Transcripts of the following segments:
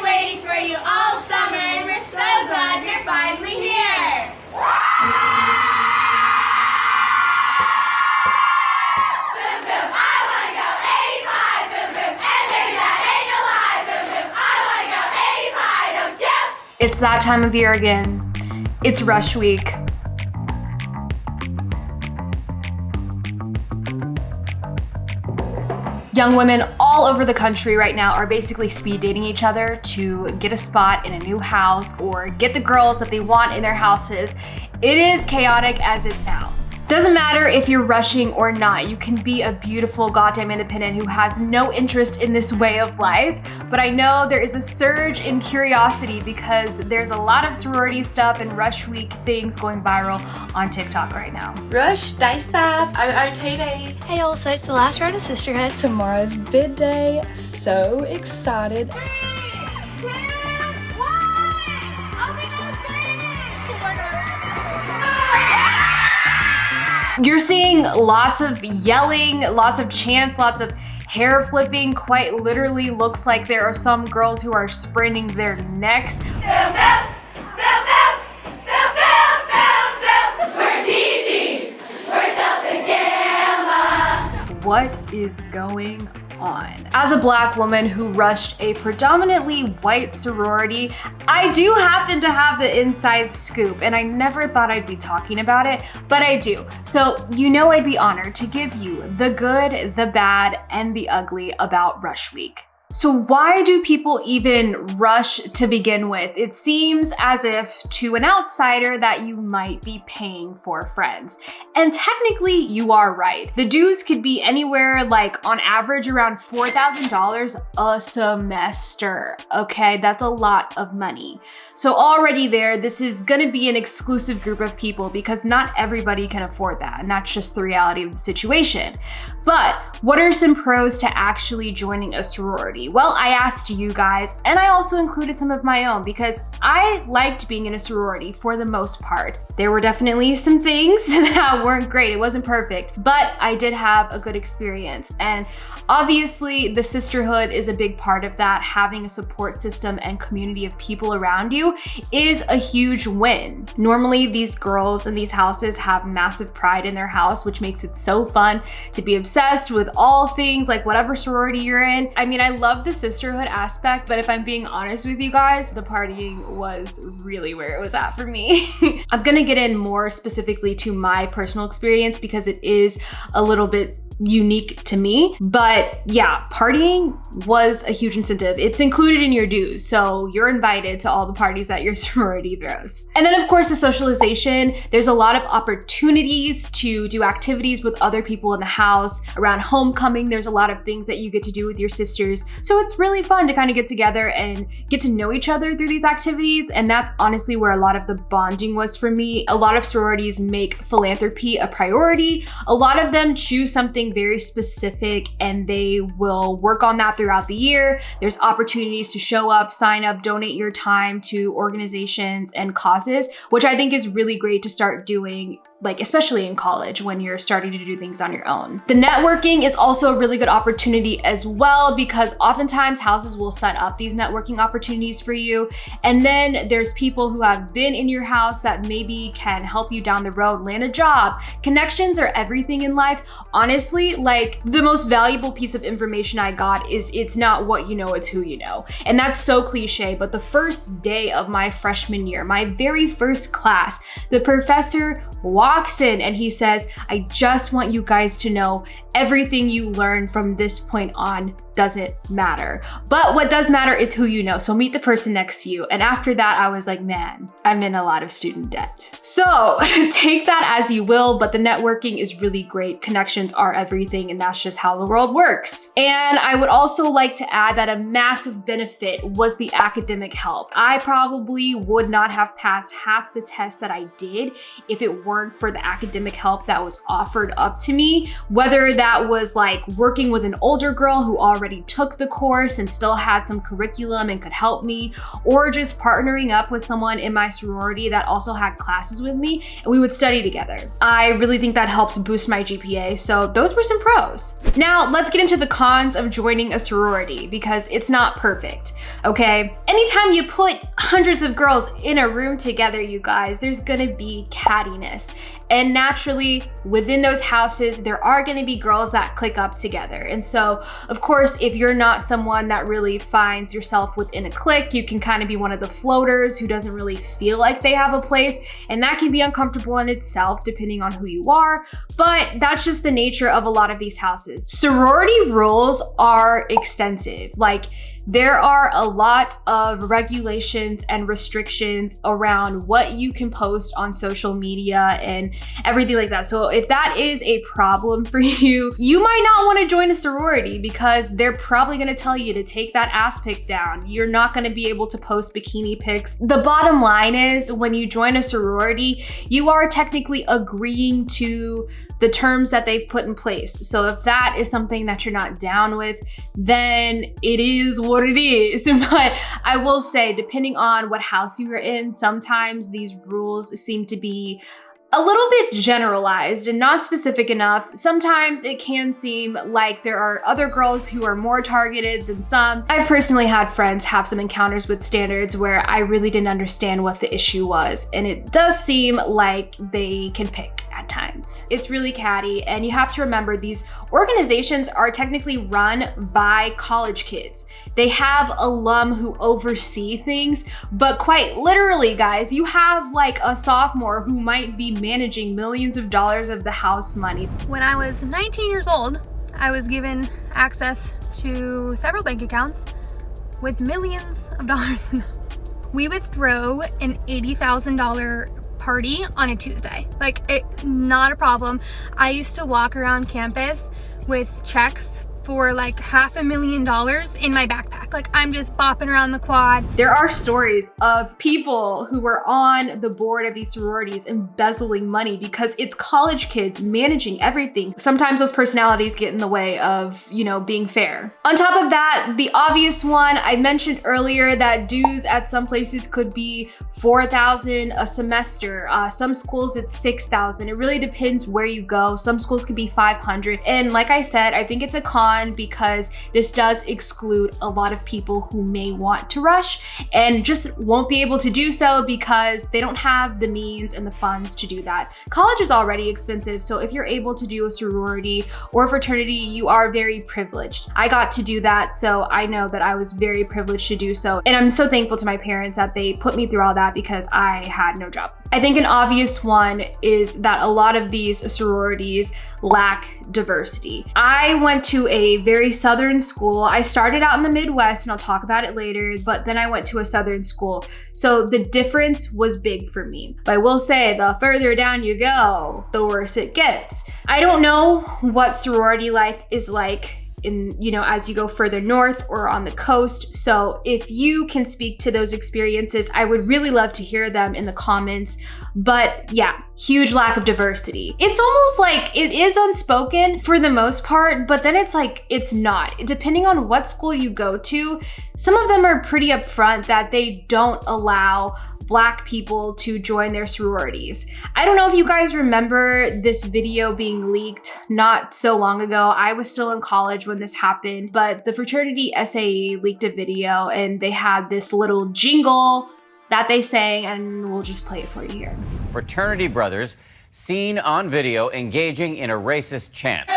waiting for you all summer, and we're so glad you're finally here. Boom, boom, I wanna go 85. Boom, boom, and baby, that ain't no lie. Boom, boom, I wanna go 85, don't you? It's that time of year again. It's Rush Week. Young women all over the country right now are basically speed dating each other to get a spot in a new house or get the girls that they want in their houses. It is chaotic as it sounds. Doesn't matter if you're rushing or not, you can be a beautiful goddamn independent who has no interest in this way of life. But I know there is a surge in curiosity because there's a lot of sorority stuff and Rush Week things going viral on TikTok right now. Rush, day 5, OOTD. Hey all, so it's the last round of Sisterhood. Tomorrow's bid day. So excited. You're seeing lots of yelling, lots of chants, lots of hair flipping. Quite literally looks like there are some girls who are spraining their necks. We're teaching, we're Delta Gamma. What is going on? As a Black woman who rushed a predominantly white sorority, I do happen to have the inside scoop, and I never thought I'd be talking about it, but I do. So you know I'd be honored to give you the good, the bad, and the ugly about Rush Week. So why do people even rush to begin with? It seems as if to an outsider that you might be paying for friends. And technically you are right. The dues could be anywhere like on average around $4,000 a semester. Okay, that's a lot of money. So already there, this is gonna be an exclusive group of people because not everybody can afford that. And that's just the reality of the situation. But what are some pros to actually joining a sorority? Well, I asked you guys, and I also included some of my own because I liked being in a sorority for the most part. There were definitely some things that weren't great. It wasn't perfect, but I did have a good experience. And obviously the sisterhood is a big part of that. Having a support system and community of people around you is a huge win. Normally these girls in these houses have massive pride in their house, which makes it so fun to be obsessed with all things like whatever sorority you're in. I mean, I love the sisterhood aspect, but if I'm being honest with you guys, the partying was really where it was at for me. I'm gonna get in more specifically to my personal experience because it is a little bit unique to me. But yeah, partying was a huge incentive. It's included in your dues, so you're invited to all the parties that your sorority throws. And then of course the socialization. There's a lot of opportunities to do activities with other people in the house. Around homecoming, there's a lot of things that you get to do with your sisters. So it's really fun to kind of get together and get to know each other through these activities. And that's honestly where a lot of the bonding was for me. A lot of sororities make philanthropy a priority. A lot of them choose something very specific and they will work on that throughout the year. There's opportunities to show up, sign up, donate your time to organizations and causes, which I think is really great to start doing, like especially in college when you're starting to do things on your own. The networking is also a really good opportunity as well because oftentimes houses will set up these networking opportunities for you. And then there's people who have been in your house that maybe can help you down the road land a job. Connections are everything in life. Honestly, like the most valuable piece of information I got is it's not what you know, it's who you know. And that's so cliche, but the first day of my freshman year, my very first class, the professor walks in and he says, I just want you guys to know everything you learn from this point on doesn't matter. But what does matter is who you know. So meet the person next to you. And after that, I was like, man, I'm in a lot of student debt. So take that as you will, but the networking is really great. Connections are everything, and that's just how the world works. And I would also like to add that a massive benefit was the academic help. I probably would not have passed half the tests that I did if it weren't for the academic help that was offered up to me, whether that was like working with an older girl who already took the course and still had some curriculum and could help me, or just partnering up with someone in my sorority that also had classes with me and we would study together. I really think that helps boost my GPA, so those were some pros. Now let's get into the cons of joining a sorority, because it's not perfect, okay? Anytime you put hundreds of girls in a room together, you guys, there's gonna be cattiness. And naturally, within those houses, there are gonna be girls that click up together. And so, of course, if you're not someone that really finds yourself within a clique, you can kind of be one of the floaters who doesn't really feel like they have a place. And that can be uncomfortable in itself, depending on who you are. But that's just the nature of a lot of these houses. Sorority rules are extensive. Like, there are a lot of regulations and restrictions around what you can post on social media and everything like that. So if that is a problem for you, you might not want to join a sorority, because they're probably going to tell you to take that ass pic down. You're not going to be able to post bikini pics. The bottom line is, when you join a sorority, you are technically agreeing to the terms that they've put in place. So if that is something that you're not down with, then it is what it is. But I will say, depending on what house you are in, sometimes these rules seem to be a little bit generalized and not specific enough. Sometimes it can seem like there are other girls who are more targeted than some. I've personally had friends have some encounters with standards where I really didn't understand what the issue was, and it does seem like they can pick at times. It's really catty, and you have to remember these organizations are technically run by college kids. They have alum who oversee things, but quite literally, guys, you have like a sophomore who might be managing millions of dollars of the house money. When I was 19 years old, I was given access to several bank accounts with millions of dollars in them. We would throw an $80,000 party on a Tuesday. Not a problem. I used to walk around campus with checks for like $500,000 in my backpack. Like, I'm just bopping around the quad. There are stories of people who were on the board of these sororities embezzling money because it's college kids managing everything. Sometimes those personalities get in the way of, you know, being fair. On top of that, the obvious one, I mentioned earlier that dues at some places could be $4,000 a semester. Some schools it's $6,000. It really depends where you go. Some schools could be $500. And like I said, I think it's a con because this does exclude a lot of people who may want to rush and just won't be able to do so because they don't have the means and the funds to do that. College is already expensive, so if you're able to do a sorority or a fraternity, you are very privileged. I got to do that, so I know that I was very privileged to do so. And I'm so thankful to my parents that they put me through all that because I had no job. I think an obvious one is that a lot of these sororities lack diversity. I went to a very southern school. I started out in the Midwest, and I'll talk about it later, but then I went to a southern school. So the difference was big for me. But I will say, the further down you go, the worse it gets. I don't know what sorority life is like in, you know, as you go further north or on the coast. So if you can speak to those experiences, I would really love to hear them in the comments. But yeah, huge lack of diversity. It's almost like it is unspoken for the most part, but then it's like, it's not. Depending on what school you go to, some of them are pretty upfront that they don't allow Black people to join their sororities. I don't know if you guys remember this video being leaked not so long ago. I was still in college when this happened, but the fraternity SAE leaked a video and they had this little jingle that they sang, and we'll just play it for you here. Fraternity brothers seen on video engaging in a racist chant.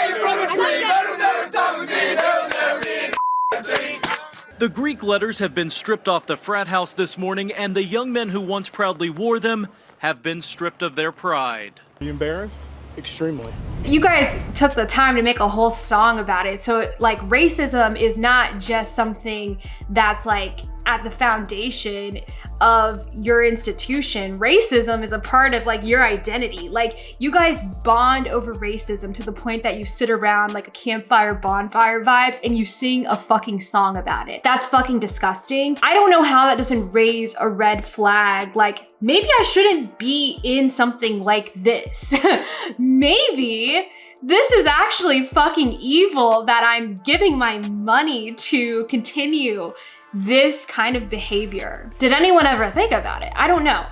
The Greek letters have been stripped off the frat house this morning, and the young men who once proudly wore them have been stripped of their pride. Are you embarrassed? Extremely. You guys took the time to make a whole song about it. So like, racism is not just something that's like at the foundation of your institution. Racism is a part of like your identity. Like you guys bond over racism to the point that you sit around like a campfire bonfire vibes and you sing a fucking song about it. That's fucking disgusting. I don't know how that doesn't raise a red flag. Like maybe I shouldn't be in something like this. Maybe this is actually fucking evil that I'm giving my money to continue this kind of behavior. Did anyone ever think about it? I don't know.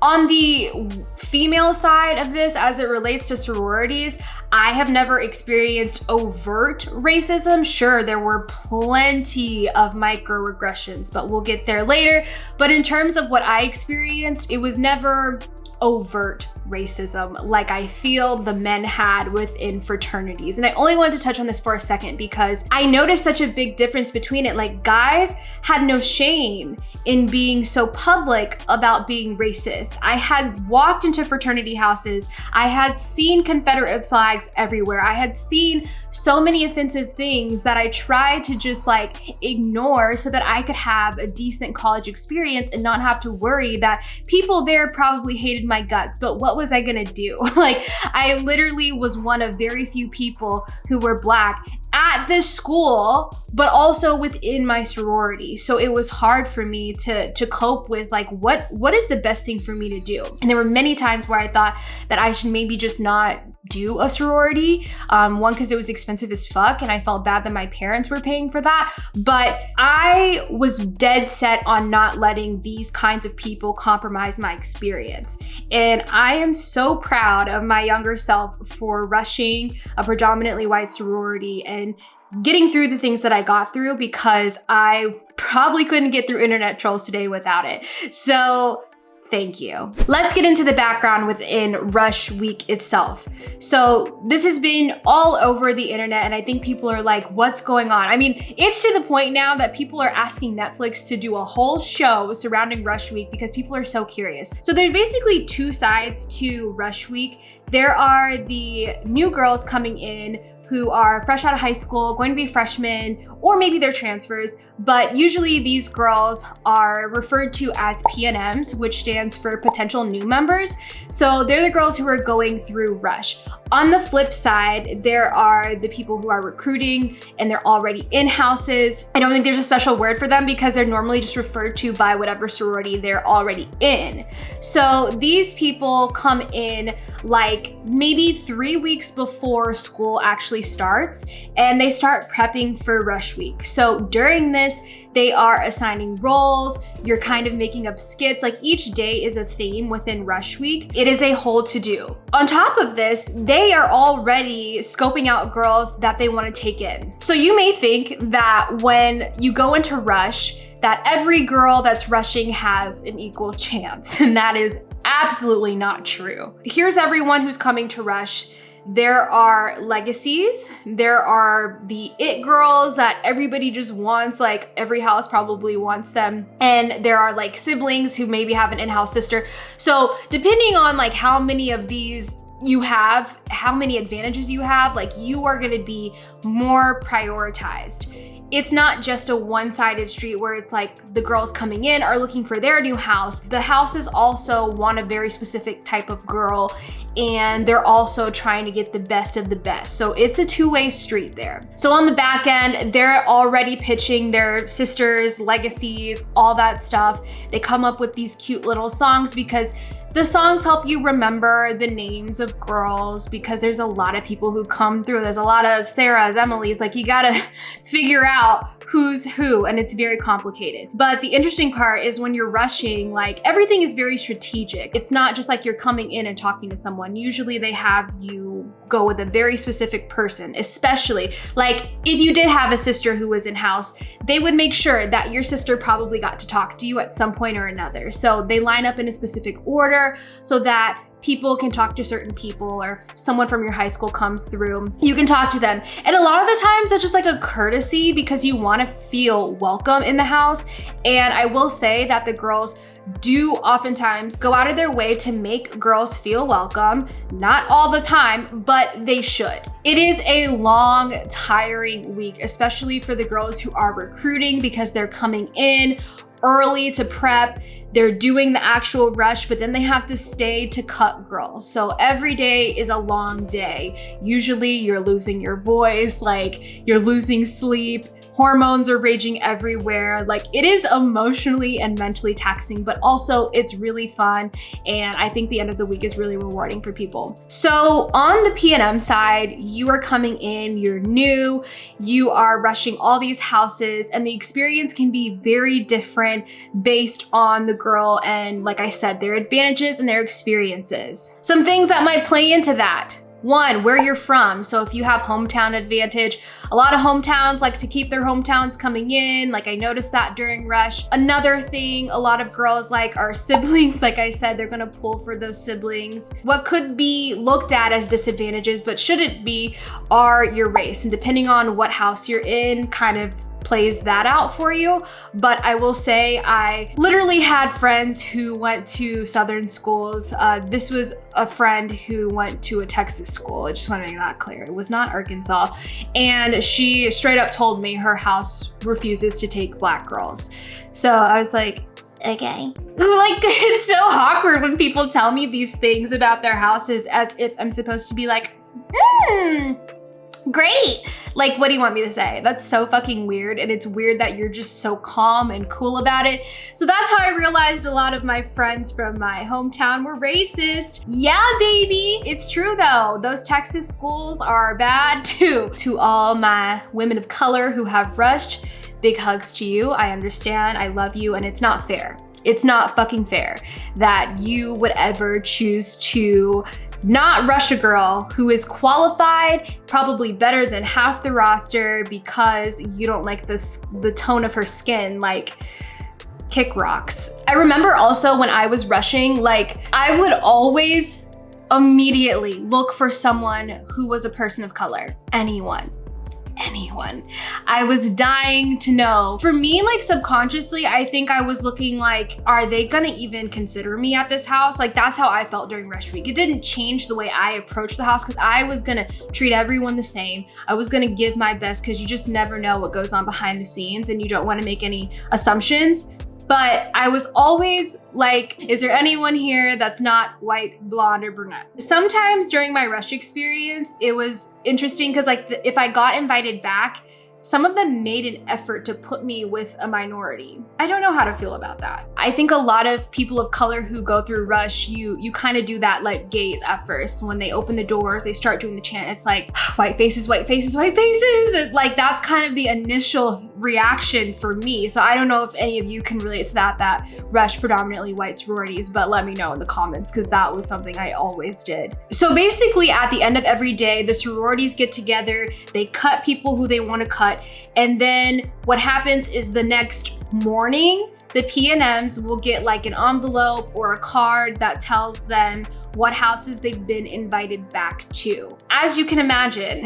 On the female side of this, as it relates to sororities, I have never experienced overt racism. Sure, there were plenty of microaggressions, but we'll get there later. But in terms of what I experienced, it was never overt racism like I feel the men had within fraternities. And I only wanted to touch on this for a second because I noticed such a big difference between it. Like guys had no shame in being so public about being racist. I had walked into fraternity houses. I had seen Confederate flags everywhere. I had seen so many offensive things that I tried to just like ignore so that I could have a decent college experience and not have to worry that people there probably hated my guts. But what was I gonna do? Like I literally was one of very few people who were Black at this school, but also within my sorority. So it was hard for me to cope with like, what is the best thing for me to do? And there were many times where I thought that I should maybe just not do a sorority. One, because it was expensive as fuck and I felt bad that my parents were paying for that. But I was dead set on not letting these kinds of people compromise my experience. And I am so proud of my younger self for rushing a predominantly white sorority and getting through the things that I got through, because I probably couldn't get through internet trolls today without it. So thank you. Let's get into the background within Rush Week itself. So this has been all over the internet and I think people are like, what's going on? I mean, it's to the point now that people are asking Netflix to do a whole show surrounding Rush Week because people are so curious. So there's basically two sides to Rush Week. There are the new girls coming in who are fresh out of high school, going to be freshmen, or maybe they're transfers, but usually these girls are referred to as PNMs, which stands for potential new members. So they're the girls who are going through Rush. On the flip side, there are the people who are recruiting and they're already in houses. I don't think there's a special word for them because they're normally just referred to by whatever sorority they're already in. So these people come in like maybe 3 weeks before school actually starts and they start prepping for Rush Week. So during this, they are assigning roles, you're kind of making up skits, like each day is a theme within Rush Week. It is a whole to-do. On top of this, they are already scoping out girls that they want to take in. So you may think that when you go into Rush, that every girl that's rushing has an equal chance, and that is absolutely not true. Here's everyone who's coming to Rush. There are legacies, there are the it girls that everybody just wants, like every house probably wants them. And there are like siblings who maybe have an in-house sister. So depending on like how many of these you have, how many advantages you have, like you are gonna be more prioritized. It's not just a one-sided street where it's like the girls coming in are looking for their new house. The houses also want a very specific type of girl and they're also trying to get the best of the best. So it's a two-way street there. So on the back end, they're already pitching their sisters, legacies, all that stuff. They come up with these cute little songs because the songs help you remember the names of girls because there's a lot of people who come through. There's a lot of Sarahs, Emily's, like you gotta figure out who's who, and it's very complicated. But the interesting part is when you're rushing, like everything is very strategic. It's not just like you're coming in and talking to someone. Usually they have you go with a very specific person, especially like if you did have a sister who was in house, they would make sure that your sister probably got to talk to you at some point or another. So they line up in a specific order so that people can talk to certain people, or if someone from your high school comes through, you can talk to them. And a lot of the times that's just like a courtesy because you want to feel welcome in the house. And I will say that the girls do oftentimes go out of their way to make girls feel welcome. Not all the time, but they should. It is a long, tiring week, especially for the girls who are recruiting because they're coming in early to prep. They're doing the actual rush, but then they have to stay to cut girls. So every day is a long day. Usually you're losing your voice, like you're losing sleep. Hormones are raging everywhere. Like, it is emotionally and mentally taxing, but also it's really fun. And I think the end of the week is really rewarding for people. So on the P&M side, you are coming in, you're new, you are rushing all these houses, and the experience can be very different based on the girl and, like I said, their advantages and their experiences. Some things that might play into that. One, where you're from. So if you have hometown advantage, a lot of hometowns like to keep their hometowns coming in. Like, I noticed that during rush. Another thing a lot of girls like are siblings. Like I said, they're gonna pull for those siblings. What could be looked at as disadvantages, but shouldn't be, are your race. And depending on what house you're in, kind of plays that out for you. But I will say I literally had friends who went to Southern schools. This was a friend who went to a Texas school. I just want to make that clear. It was not Arkansas. And she straight up told me her house refuses to take Black girls. So I was like, okay. Like, it's so awkward when people tell me these things about their houses as if I'm supposed to be like, great. Like, what do you want me to say? That's so fucking weird. And it's weird that you're just so calm and cool about it. So that's how I realized a lot of my friends from my hometown were racist. Yeah, baby. It's true though. Those Texas schools are bad too. To all my women of color who have rushed, big hugs to you. I understand. I love you. And it's not fair. It's not fucking fair that you would ever choose to not rush a girl who is qualified, probably better than half the roster, because you don't like the tone of her skin. Like, kick rocks. I remember also when I was rushing, like, I would always immediately look for someone who was a person of color. Anyone. I was dying to know. For me, like, subconsciously, I think I was looking like, are they gonna even consider me at this house? Like, that's how I felt during rush week. It didn't change the way I approached the house because I was gonna treat everyone the same. I was gonna give my best because you just never know what goes on behind the scenes and you don't wanna make any assumptions. But I was always like, is there anyone here that's not white, blonde, or brunette? Sometimes during my rush experience, it was interesting because, like, if I got invited back, some of them made an effort to put me with a minority. I don't know how to feel about that. I think a lot of people of color who go through rush, you kind of do that like gaze at first. When they open the doors, they start doing the chant. It's like, white faces, white faces, white faces. And like, that's kind of the initial reaction for me. So I don't know if any of you can relate to that rush predominantly white sororities, but let me know in the comments because that was something I always did. So basically at the end of every day, the sororities get together, they cut people who they want to cut. And then what happens is the next morning, the P&Ms will get like an envelope or a card that tells them what houses they've been invited back to. As you can imagine,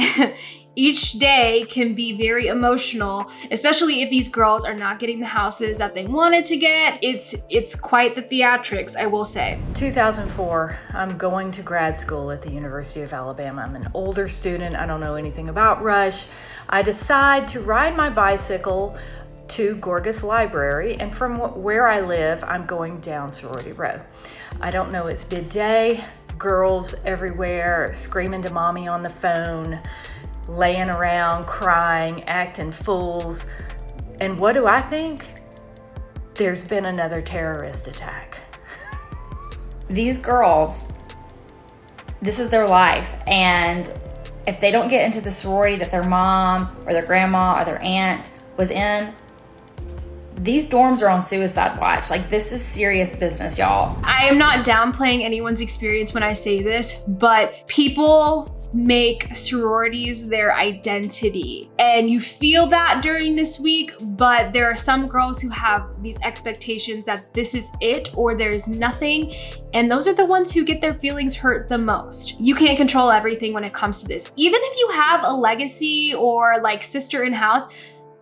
each day can be very emotional, especially if these girls are not getting the houses that they wanted to get. It's quite the theatrics, I will say. 2004, I'm going to grad school at the University of Alabama. I'm an older student. I don't know anything about rush. I decide to ride my bicycle to Gorgas Library, and from where I live, I'm going down Sorority Row. I don't know, it's bid day, girls everywhere, screaming to mommy on the phone, laying around, crying, acting fools. And what do I think? There's been another terrorist attack. These girls, this is their life, and if they don't get into the sorority that their mom or their grandma or their aunt was in, these dorms are on suicide watch. Like, this is serious business, y'all. I am not downplaying anyone's experience when I say this, but people make sororities their identity. And you feel that during this week, but there are some girls who have these expectations that this is it or there's nothing. And those are the ones who get their feelings hurt the most. You can't control everything when it comes to this. Even if you have a legacy or like sister in house,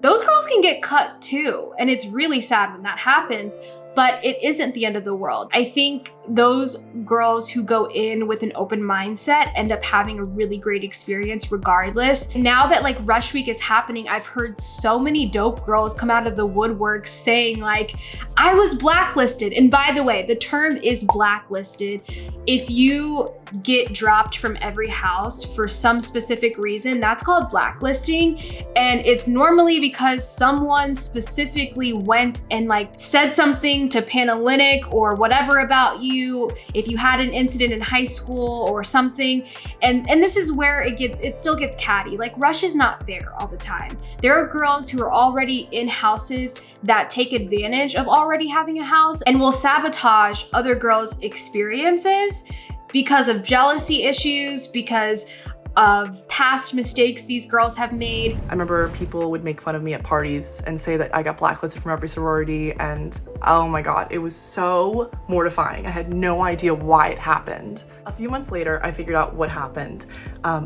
those girls can get cut too. And it's really sad when that happens, but it isn't the end of the world. I think those girls who go in with an open mindset end up having a really great experience regardless. Now that like Rush Week is happening, I've heard so many dope girls come out of the woodwork saying like, I was blacklisted. And by the way, the term is blacklisted. If you get dropped from every house for some specific reason, that's called blacklisting. And it's normally because someone specifically went and like said something to Panhellenic or whatever about you, if you had an incident in high school or something. And this is where it still gets catty. Like Rush is not fair all the time. There are girls who are already in houses that take advantage of already having a house and will sabotage other girls' experiences because of jealousy issues, because of past mistakes these girls have made. I remember people would make fun of me at parties and say that I got blacklisted from every sorority, and oh my God, it was so mortifying. I had no idea why it happened. A few months later, I figured out what happened.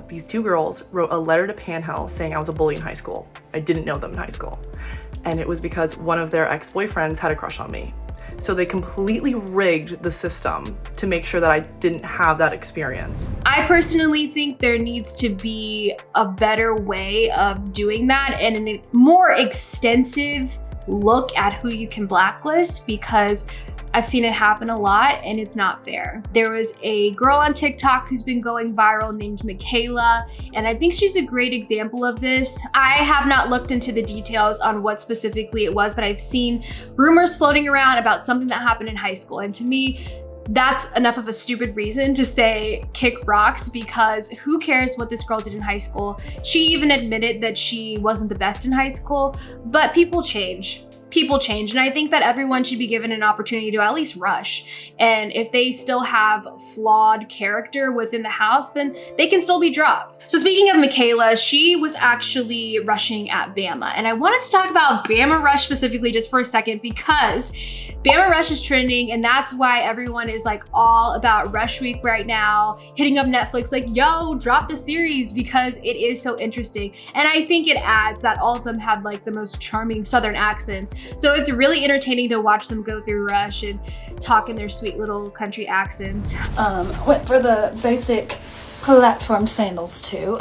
These two girls wrote a letter to Panhell saying I was a bully in high school. I didn't know them in high school. And it was because one of their ex-boyfriends had a crush on me. So they completely rigged the system to make sure that I didn't have that experience. I personally think there needs to be a better way of doing that and a more extensive look at who you can blacklist, because I've seen it happen a lot and it's not fair. There was a girl on TikTok who's been going viral named Michaela, and I think she's a great example of this. I have not looked into the details on what specifically it was, but I've seen rumors floating around about something that happened in high school. And to me, that's enough of a stupid reason to say kick rocks, because who cares what this girl did in high school? She even admitted that she wasn't the best in high school, but people change. People change, and I think that everyone should be given an opportunity to at least rush. And if they still have flawed character within the house, then they can still be dropped. So speaking of Michaela, she was actually rushing at Bama. And I wanted to talk about Bama Rush specifically just for a second, because Bama Rush is trending, and that's why everyone is like all about Rush Week right now, hitting up Netflix like, yo, drop the series, because it is so interesting. And I think it adds that all of them have like the most charming Southern accents. So it's really entertaining to watch them go through Rush and talk in their sweet little country accents. Went for the basic platform sandals too.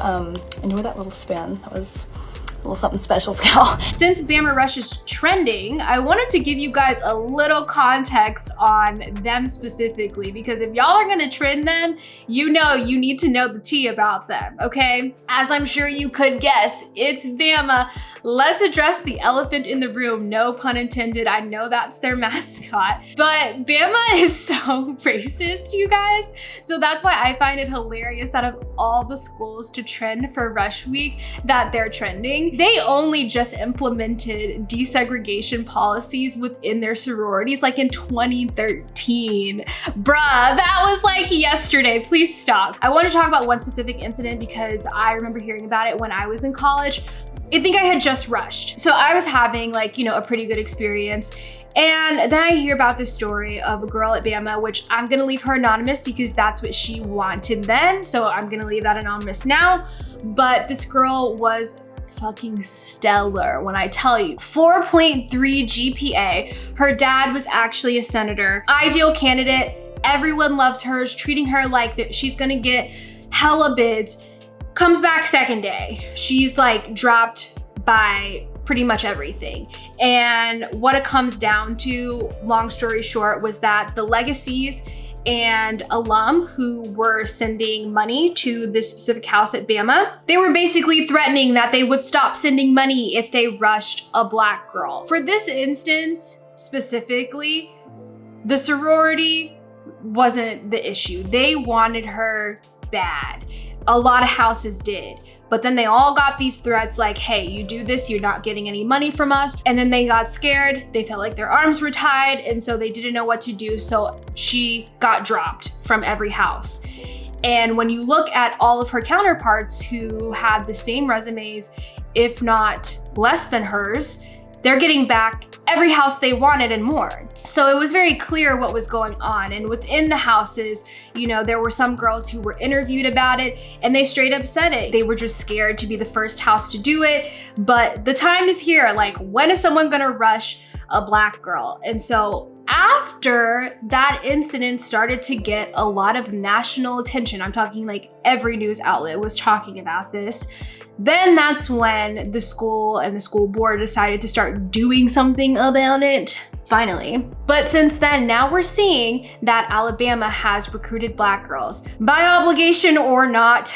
Enjoy that little spin. That was a little something special for y'all. Since Bama Rush is trending, I wanted to give you guys a little context on them specifically, because if y'all are gonna trend them, you know you need to know the tea about them, okay? As I'm sure you could guess, it's Bama. Let's address the elephant in the room, no pun intended. I know that's their mascot, but Bama is so racist, you guys. So that's why I find it hilarious that of all the schools to trend for Rush Week, that they're trending. They only just implemented desegregation policies within their sororities like in 2013. Bruh, that was like yesterday. Please stop. I want to talk about one specific incident because I remember hearing about it when I was in college. I think I had just rushed. So I was having like, you know, a pretty good experience. And then I hear about this story of a girl at Bama, which I'm gonna leave her anonymous because that's what she wanted then. So I'm gonna leave that anonymous now. But this girl was fucking stellar when I tell you. 4.3 GPA. Her dad was actually a senator. Ideal candidate. Everyone loves her, is treating her like that she's gonna get hella bids. Comes back second day. She's like dropped by pretty much everything. And what it comes down to, long story short, was that the legacies and alum who were sending money to this specific house at Bama, they were basically threatening that they would stop sending money if they rushed a black girl. For this instance specifically, the sorority wasn't the issue. They wanted her bad. A lot of houses did. But then they all got these threats like, hey, you do this, you're not getting any money from us. And then they got scared. They felt like their arms were tied. And so they didn't know what to do. So she got dropped from every house. And when you look at all of her counterparts who had the same resumes, if not less than hers, they're getting back every house they wanted and more. So it was very clear what was going on. And within the houses, you know, there were some girls who were interviewed about it and they straight up said it. They were just scared to be the first house to do it. But the time is here. Like, when is someone gonna rush a Black girl? And so after that incident started to get a lot of national attention, I'm talking like every news outlet was talking about this, then that's when the school and the school board decided to start doing something about it, finally. But since then, now we're seeing that Alabama has recruited Black girls. By obligation or not,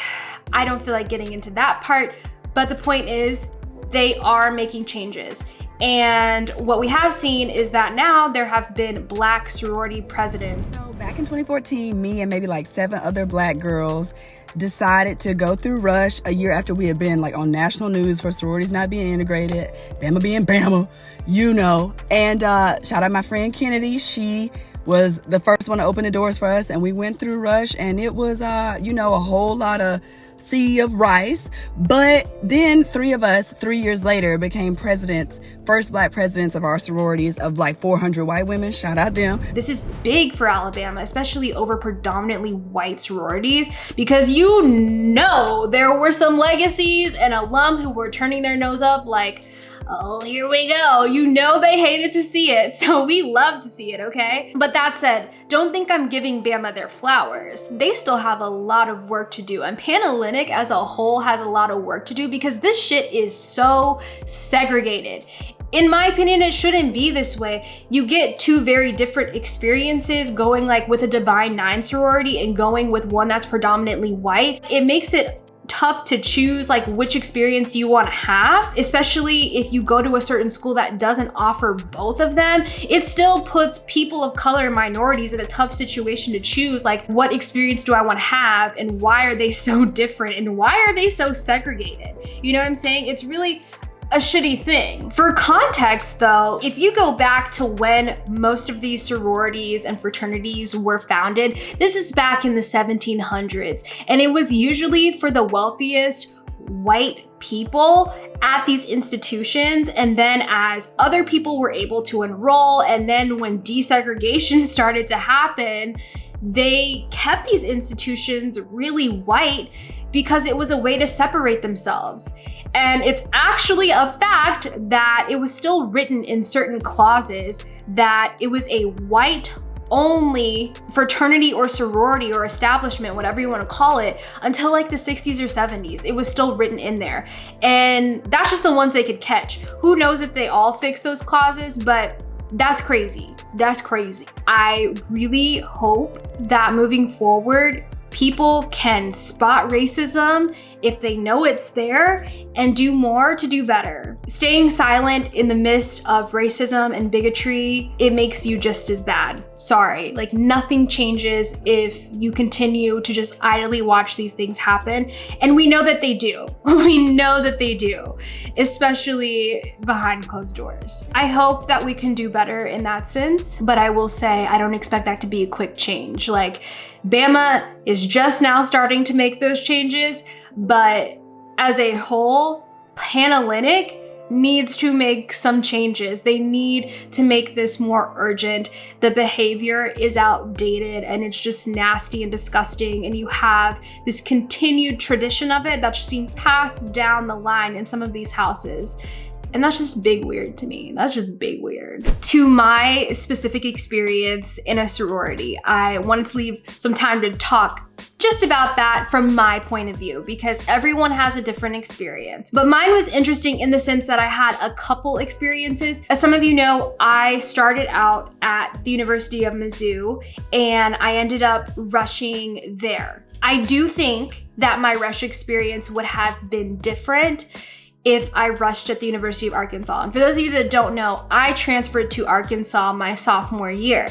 I don't feel like getting into that part, but the point is they are making changes. And what we have seen is that now there have been Black sorority presidents. So back in 2014, me and maybe like 7 other Black girls decided to go through Rush a year after we had been like on national news for sororities not being integrated, Bama being Bama, you know. And shout out my friend Kennedy. She was the first one to open the doors for us, and we went through Rush, and it was, you know, a whole lot of sea of rice. But then 3 of us, 3 years later, became presidents, first Black presidents of our sororities of like 400 white women. Shout out them. This is big for Alabama, especially over predominantly white sororities, because you know there were some legacies and alum who were turning their nose up like, oh, here we go. You know they hated to see it, so we love to see it, okay? But that said, don't think I'm giving Bama their flowers. They still have a lot of work to do, and Panhellenic as a whole has a lot of work to do because this shit is so segregated. In my opinion, it shouldn't be this way. You get 2 very different experiences going like with a Divine Nine sorority and going with one that's predominantly white. It makes it tough to choose like which experience you want to have, especially if you go to a certain school that doesn't offer both of them. It still puts people of color and minorities in a tough situation to choose like what experience do I want to have and why are they so different and why are they so segregated? You know what I'm saying? It's really a shitty thing. For context though, if you go back to when most of these sororities and fraternities were founded, this is back in the 1700s, and it was usually for the wealthiest white people at these institutions. And then as other people were able to enroll, and then when desegregation started to happen, they kept these institutions really white because it was a way to separate themselves. And it's actually a fact that it was still written in certain clauses that it was a white only fraternity or sorority or establishment, whatever you want to call it, until like the 60s or 70s. It was still written in there. And that's just the ones they could catch. Who knows if they all fix those clauses, but that's crazy. That's crazy. I really hope that moving forward, people can spot racism if they know it's there and do more to do better. Staying silent in the midst of racism and bigotry, it makes you just as bad. Sorry, like nothing changes if you continue to just idly watch these things happen. And we know that they do. We know that they do, especially behind closed doors. I hope that we can do better in that sense, but I will say I don't expect that to be a quick change. Like, Bama is just now starting to make those changes, but as a whole, Panhellenic needs to make some changes. They need to make this more urgent. The behavior is outdated and it's just nasty and disgusting, and you have this continued tradition of it that's just being passed down the line in some of these houses. And that's just big weird to me. That's just big weird. To my specific experience in a sorority, I wanted to leave some time to talk just about that from my point of view, because everyone has a different experience. But mine was interesting in the sense that I had a couple experiences. As some of you know, I started out at the University of Mizzou and I ended up rushing there. I do think that my rush experience would have been different if I rushed at the University of Arkansas. And for those of you that don't know, I transferred to Arkansas my sophomore year.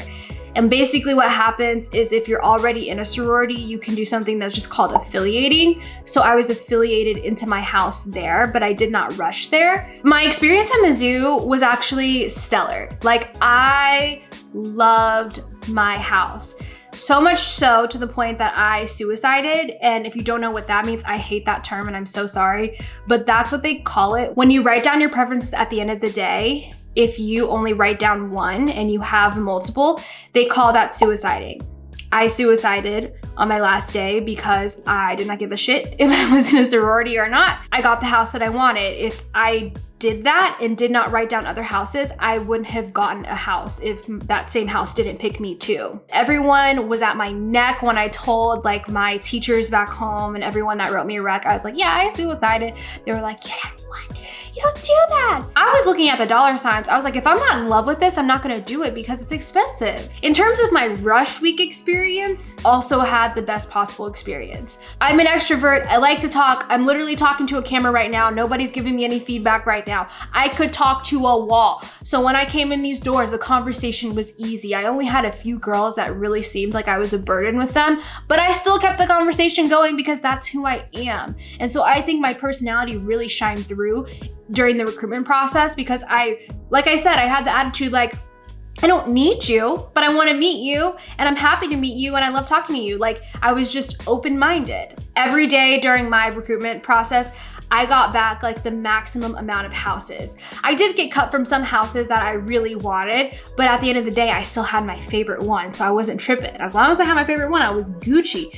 And basically what happens is if you're already in a sorority, you can do something that's just called affiliating. So I was affiliated into my house there, but I did not rush there. My experience at Mizzou was actually stellar. Like, I loved my house. So much so to the point that I suicided. And if you don't know what that means, I hate that term and I'm so sorry, but that's what they call it. When you write down your preferences at the end of the day, if you only write down one and you have multiple, they call that suiciding. I suicided on my last day because I did not give a shit if I was in a sorority or not. I got the house that I wanted. If I did that and did not write down other houses, I wouldn't have gotten a house if that same house didn't pick me too. Everyone was at my neck when I told like my teachers back home and everyone that wrote me a rec. I was like, yeah, I suicided. They were like, yeah, what? You don't do that. I was looking at the dollar signs. I was like, if I'm not in love with this, I'm not gonna do it because it's expensive. In terms of my rush week experience, also had the best possible experience. I'm an extrovert. I like to talk. I'm literally talking to a camera right now. Nobody's giving me any feedback right now. I could talk to a wall. So when I came in these doors, the conversation was easy. I only had a few girls that really seemed like I was a burden with them, but I still kept the conversation going because that's who I am. And so I think my personality really shined through during the recruitment process because like I said, I had the attitude like, I don't need you, but I want to meet you and I'm happy to meet you and I love talking to you. Like I was just open-minded. Every day during my recruitment process, I got back like the maximum amount of houses. I did get cut from some houses that I really wanted, but at the end of the day, I still had my favorite one, so I wasn't tripping. As long as I had my favorite one, I was Gucci.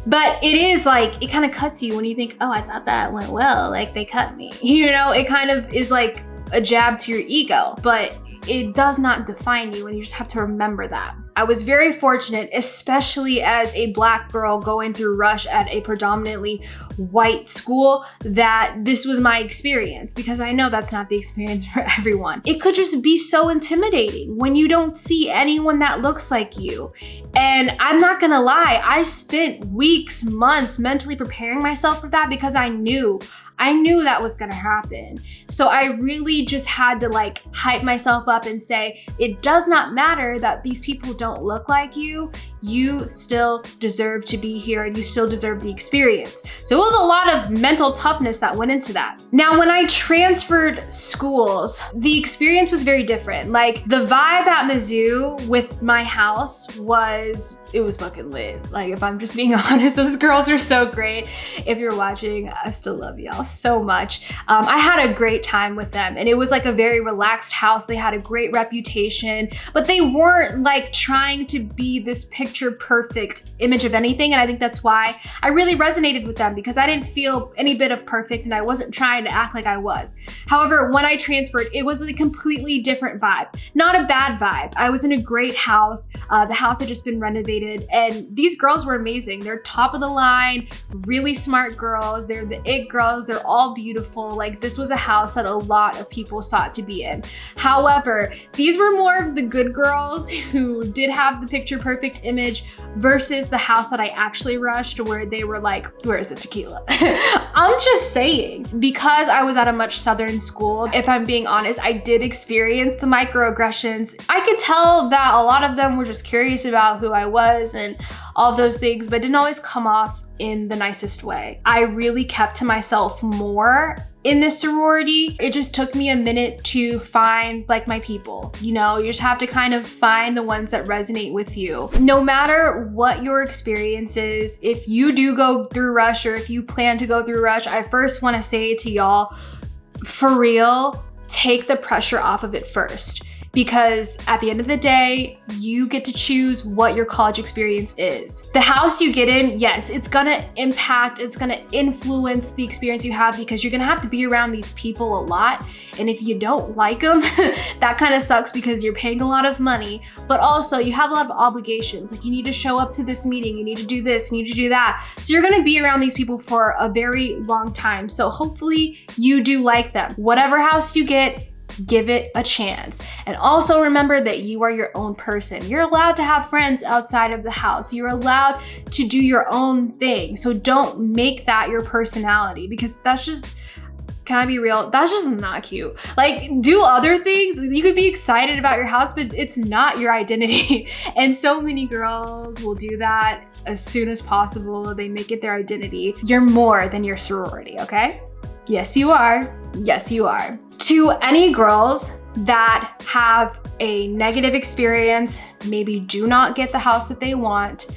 But it is like, it kind of cuts you when you think, oh, I thought that went well, like they cut me. You know, it kind of is like a jab to your ego, but it does not define you and you just have to remember that. I was very fortunate, especially as a Black girl going through rush at a predominantly white school, that this was my experience because I know that's not the experience for everyone. It could just be so intimidating when you don't see anyone that looks like you. And I'm not gonna lie, I spent weeks, months mentally preparing myself for that because I knew that was gonna happen. So I really just had to like hype myself up and say, it does not matter that these people don't look like you. You still deserve to be here and you still deserve the experience. So it was a lot of mental toughness that went into that. Now, when I transferred schools, the experience was very different. Like the vibe at Mizzou with my house it was fucking lit. Like if I'm just being honest, those girls are so great. If you're watching, I still love y'all so much. I had a great time with them and it was like a very relaxed house. They had a great reputation, but they weren't like trying to be this picture perfect image of anything. And I think that's why I really resonated with them because I didn't feel any bit of perfect and I wasn't trying to act like I was. However, when I transferred, it was a completely different vibe. Not a bad vibe. I was in a great house. The house had just been renovated and these girls were amazing. They're top of the line, really smart girls. They're the it girls. They're all beautiful. Like this was a house that a lot of people sought to be in. However, these were more of the good girls who did have the picture perfect image versus the house that I actually rushed where they were like, where's the tequila? I'm just saying, because I was at a much southern school, if I'm being honest, I did experience the microaggressions. I could tell that a lot of them were just curious about who I was and all those things, but didn't always come off in the nicest way. I really kept to myself more in this sorority. It just took me a minute to find like my people. You know, you just have to kind of find the ones that resonate with you. No matter what your experience is, if you do go through rush or if you plan to go through rush, I first want to say to y'all, for real, take the pressure off of it first. Because at the end of the day, you get to choose what your college experience is. The house you get in, yes, it's gonna impact, it's gonna influence the experience you have because you're gonna have to be around these people a lot. And if you don't like them, that kind of sucks because you're paying a lot of money, but also you have a lot of obligations. Like you need to show up to this meeting, you need to do this, you need to do that. So you're gonna be around these people for a very long time. So hopefully you do like them. Whatever house you get, give it a chance. And also remember that you are your own person. You're allowed to have friends outside of the house. You're allowed to do your own thing. So don't make that your personality because that's just, can I be real? That's just not cute. Like do other things. You could be excited about your house, but it's not your identity. And so many girls will do that as soon as possible. They make it their identity. You're more than your sorority, okay? Yes, you are. Yes, you are. To any girls that have a negative experience, maybe do not get the house that they want,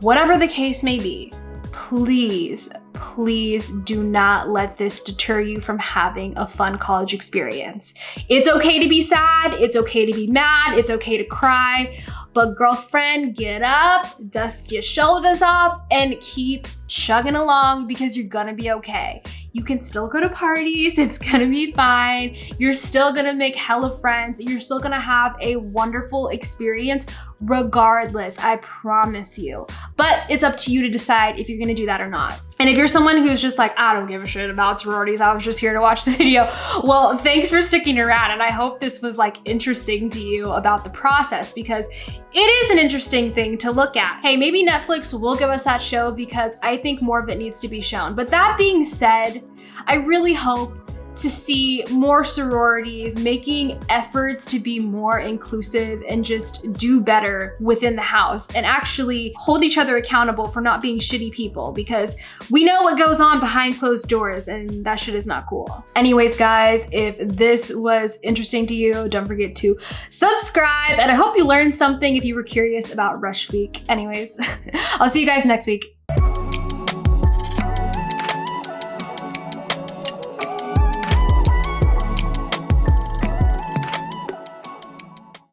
whatever the case may be, please, please do not let this deter you from having a fun college experience. It's okay to be sad, it's okay to be mad, it's okay to cry, but girlfriend, get up, dust your shoulders off, and keep chugging along because you're gonna be okay. You can still go to parties, it's gonna be fine. You're still gonna make hella friends. You're still gonna have a wonderful experience regardless, I promise you. But it's up to you to decide if you're gonna do that or not. And if you're someone who's just like, I don't give a shit about sororities, I was just here to watch the video, well, thanks for sticking around. And I hope this was like interesting to you about the process, because it is an interesting thing to look at. Hey, maybe Netflix will give us that show because I think more of it needs to be shown. But that being said, I really hope to see more sororities making efforts to be more inclusive and just do better within the house and actually hold each other accountable for not being shitty people, because we know what goes on behind closed doors and that shit is not cool. Anyways, guys, if this was interesting to you, don't forget to subscribe, and I hope you learned something if you were curious about Rush Week. Anyways, I'll see you guys next week.